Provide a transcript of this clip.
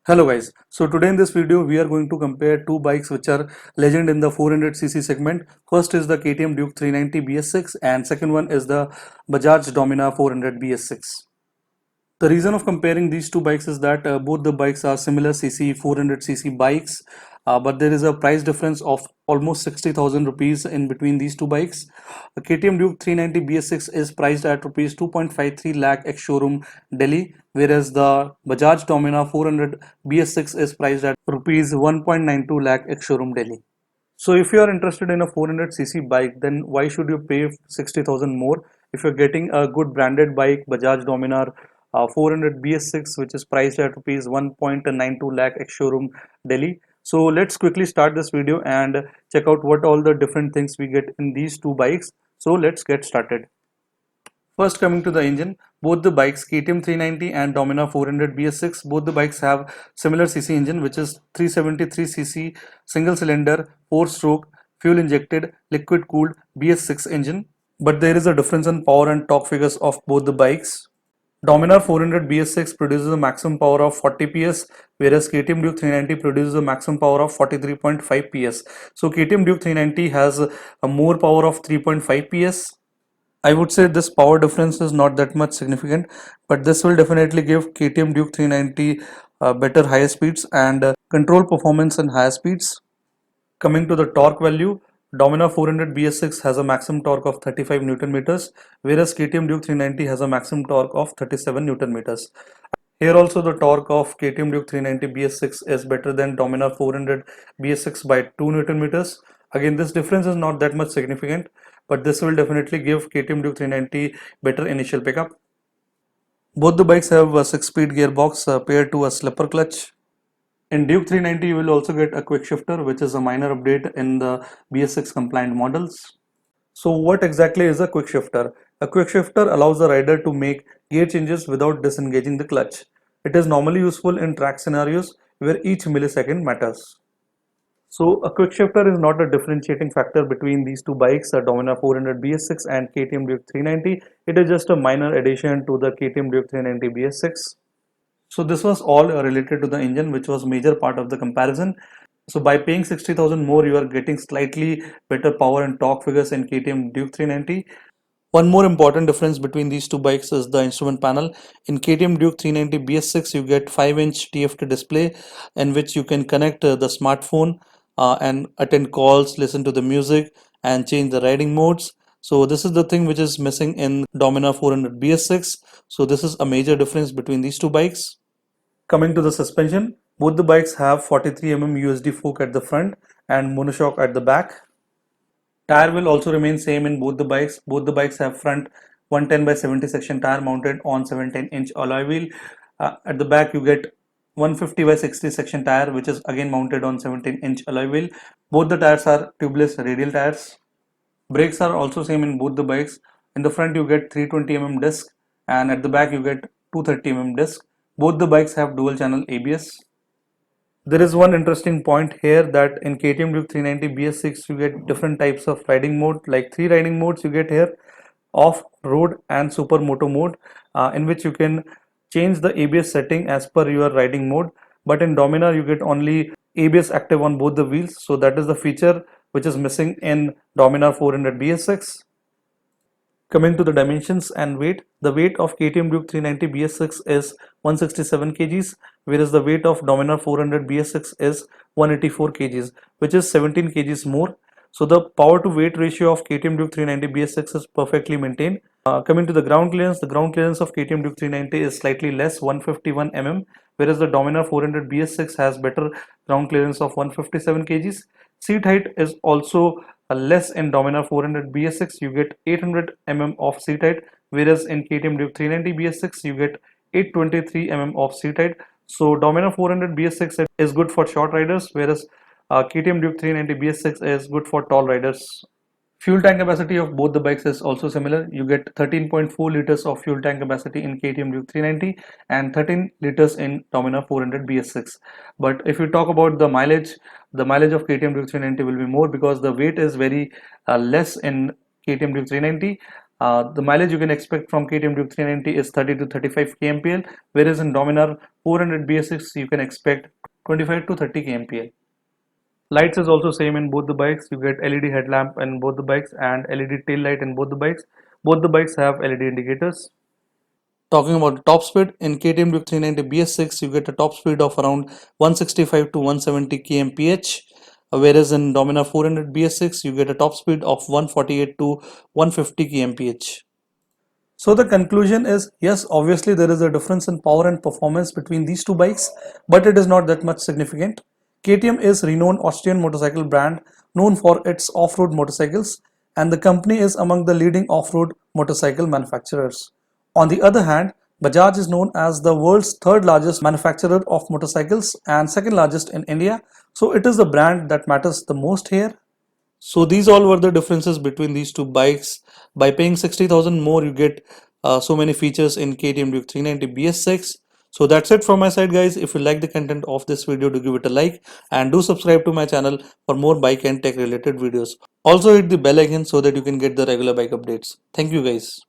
Hello guys, so today in this video we are going to compare two bikes which are legend in the 400cc segment. First is the KTM Duke 390 BS6 and second one is the Bajaj Dominar 400 BS6. The reason of comparing these two bikes is that both the bikes are similar cc 400cc bikes, but there is a price difference of almost 60,000 rupees in between these two bikes. A KTM Duke 390 BS6 is priced at rupees 2.53 lakh ex showroom Delhi, whereas the Bajaj Dominar 400 BS6 is priced at rupees 1.92 lakh ex showroom Delhi. So if you are interested in a 400cc bike, then why should you pay 60,000 more if you're getting a good branded bike, Bajaj Dominar 400 BS6, which is priced at rupees 1.92 lakh ex showroom Delhi. So let's quickly start this video and check out what all the different things we get in these two bikes. So let's get started. First, coming to the engine, both the bikes KTM 390 and Dominar 400 BS6, both the bikes have similar cc engine, which is 373cc single cylinder 4-stroke fuel injected liquid cooled BS6 engine. But there is a difference in power and torque figures of both the bikes. Dominar 400 BS6 produces a maximum power of 40 PS, whereas KTM Duke 390 produces a maximum power of 43.5 PS. So KTM Duke 390 has a more power of 3.5 PS. I would say this power difference is not that much significant, but this will definitely give KTM Duke 390 better higher speeds and control performance in higher speeds. Coming to the torque value, Dominar 400 BS6 has a maximum torque of 35 Newton meters, whereas KTM Duke 390 has a maximum torque of 37 Newton meters. Here also the torque of KTM Duke 390 BS6 is better than Dominar 400 BS6 by 2 Newton meters. Again, this difference is not that much significant, but this will definitely give KTM Duke 390 better initial pickup. Both the bikes have a 6-speed gearbox paired to a slipper clutch. In Duke 390, you will also get a quick shifter, which is a minor update in the BS6 compliant models. So what exactly is a quick shifter? A quick shifter allows the rider to make gear changes without disengaging the clutch. It is normally useful in track scenarios where each millisecond matters. So a quick shifter is not a differentiating factor between these two bikes, a Dominar 400 BS6 and KTM Duke 390. It is just a minor addition to the KTM Duke 390 BS6. So this was all related to the engine, which was major part of the comparison. So by paying 60,000 more, you are getting slightly better power and torque figures in KTM Duke 390. One more important difference between these two bikes is the instrument panel. In KTM Duke 390 BS6, you get 5-inch TFT display in which you can connect the smartphone and attend calls, listen to the music and change the riding modes. So this is the thing which is missing in Dominar 400 BS6. So this is a major difference between these two bikes. Coming to the suspension, both the bikes have 43 mm USD fork at the front and monoshock at the back. Tire will also remain same in both the bikes. Both the bikes have front 110 by 70 section tire mounted on 710-inch alloy wheel. At the back you get 150 by 60 section tire, which is again mounted on 17-inch alloy wheel. Both the tires are tubeless radial tires. Brakes are also same in both the bikes. In the front you get 320 mm disc and at the back you get 230 mm disc. Both the bikes have dual channel ABS. There is one interesting point here that in KTM Duke 390 BS6 you get different types of riding mode, like 3 riding modes you get here: off road and supermoto mode, in which you can change the ABS setting as per your riding mode. But in Dominar you get only ABS active on both the wheels, so that is the feature which is missing in Dominar 400 BS6. Coming to the dimensions and weight, the weight of KTM Duke 390 BS6 is 167 kgs, whereas the weight of Dominar 400 BS6 is 184 kgs, which is 17 kgs more. So the power to weight ratio of KTM Duke 390 BS6 is perfectly maintained. Coming to the ground clearance of KTM Duke 390 is slightly less, 151 mm, whereas the Dominar 400 BS6 has better ground clearance of 157 kgs. Seat height is also less in Dominar 400 BS6. You get 800 mm of seat height, whereas in KTM Duke 390 BS6 you get 823 mm of seat height. So Dominar 400 BS6 is good for short riders, whereas KTM Duke 390 BS6 is good for tall riders. Fuel tank capacity of both the bikes is also similar. You get 13.4 liters of fuel tank capacity in KTM Duke 390 and 13 liters in Dominar 400 BS6. But if you talk about the mileage of KTM Duke 390 will be more because the weight is very less in KTM Duke 390. The mileage you can expect from KTM Duke 390 is 30 to 35 kmpl, whereas in Dominar 400 BS6 you can expect 25 to 30 kmpl. Lights is also same in both the bikes. You get LED headlamp in both the bikes and LED tail light in both the bikes. Both the bikes have LED indicators. Talking about the top speed, in KTM Duke 390 BS6 you get a top speed of around 165 to 170 kmph, whereas in Dominar 400 BS6 you get a top speed of 148 to 150 kmph. So the conclusion is, yes, obviously there is a difference in power and performance between these two bikes, but it is not that much significant. KTM is a renowned Austrian motorcycle brand known for its off-road motorcycles, and the company is among the leading off-road motorcycle manufacturers. On the other hand, Bajaj is known as the world's third largest manufacturer of motorcycles and second largest in India, so it is the brand that matters the most here. So these all were the differences between these two bikes. By paying 60,000 more, you get so many features in KTM Duke 390 BS6. So that's it from my side, guys. If you like the content of this video, do give it a like and do subscribe to my channel for more bike and tech related videos. Also hit the bell icon so that you can get the regular bike updates. Thank you, guys.